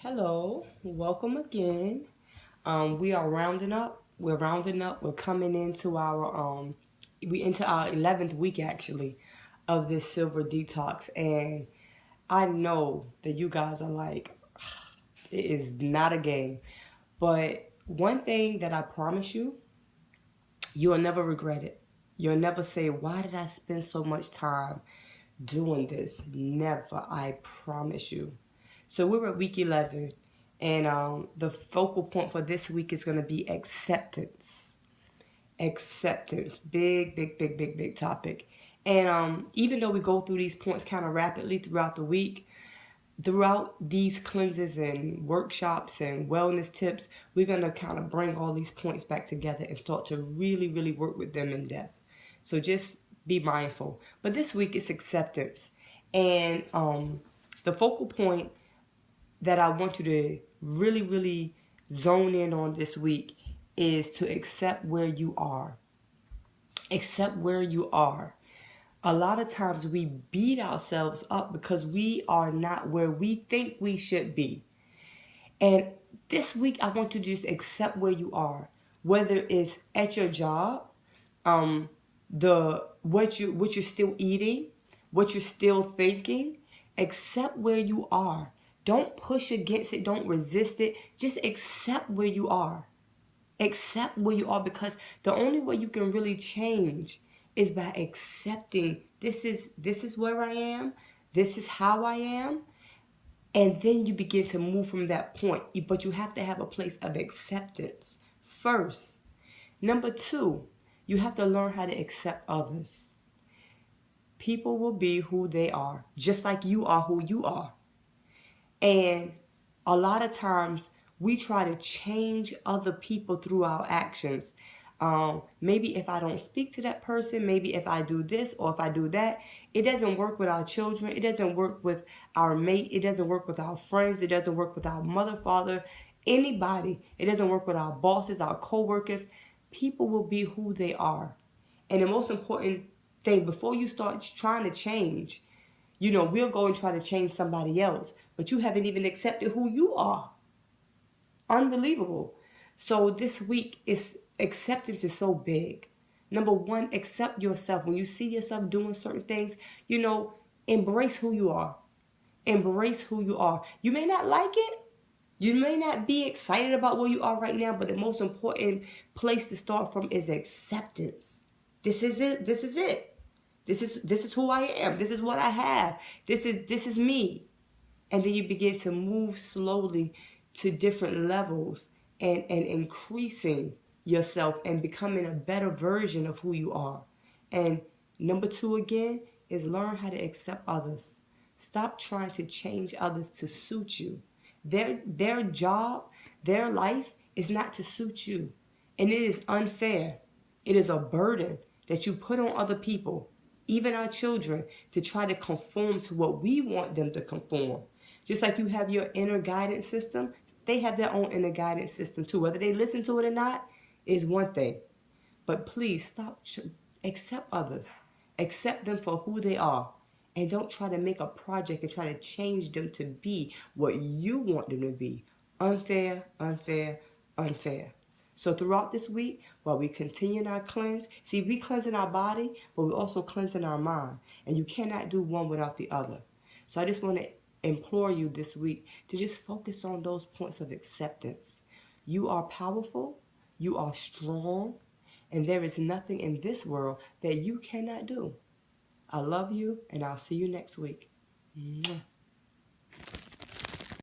Hello, welcome again. We are rounding up. We're rounding up. We're coming into our 11th week actually of this silver detox, and I know that you guys are like, it is not a game, but one thing that I promise you, you will never regret it. You'll never say, "Why did I spend so much time doing this?" Never. I promise you. So we're at week 11, and the focal point for this week is going to be acceptance. Acceptance. Big, big, big, big, big topic. And even though we go through these points kind of rapidly throughout the week, throughout these cleanses and workshops and wellness tips, we're going to kind of bring all these points back together and start to really, really work with them in depth. So just be mindful. But this week it's acceptance. And the focal point that I want you to really, really zone in on this week is to accept where you are. Accept where you are. A lot of times we beat ourselves up because we are not where we think we should be. And this week I want you to just accept where you are, whether it's at your job, what you're still eating, what you're still thinking. Accept where you are. Don't push against it, don't resist it. Just accept where you are. Accept where you are, because the only way you can really change is by accepting this is where I am, this is how I am, and then you begin to move from that point. But you have to have a place of acceptance first. Number two, you have to learn how to accept others. People will be who they are, just like you are who you are. And a lot of times we try to change other people through our actions. Maybe if I don't speak to that person, maybe if I do this or if I do that, it doesn't work with our children. It doesn't work with our mate. It doesn't work with our friends. It doesn't work with our mother, father, anybody. It doesn't work with our bosses, our co-workers. People will be who they are. And the most important thing, before you start trying to change, we'll go and try to change somebody else, but you haven't even accepted who you are. Unbelievable. So this week, acceptance is so big. Number one, accept yourself. When you see yourself doing certain things, embrace who you are. Embrace who you are. You may not like it. You may not be excited about where you are right now, but the most important place to start from is acceptance. This is it. This is it. This is who I am. This is what I have. This is me. And then you begin to move slowly to different levels and increasing yourself and becoming a better version of who you are. And number two again is learn how to accept others. Stop trying to change others to suit you. Their job, their life is not to suit you. And it is unfair. It is a burden that you put on other people, even our children, to try to conform to what we want them to conform. Just like you have your inner guidance system, they have their own inner guidance system too. Whether they listen to it or not is one thing. But please accept others. Accept them for who they are. And don't try to make a project and try to change them to be what you want them to be. Unfair, unfair, unfair. So throughout this week, while we continue in our cleanse, see, we cleansing our body, but we also cleansing our mind. And you cannot do one without the other. So I just want to implore you this week to just focus on those points of acceptance. You are powerful, you are strong, and there is nothing in this world that you cannot do. I love you, and I'll see you next week. Mwah.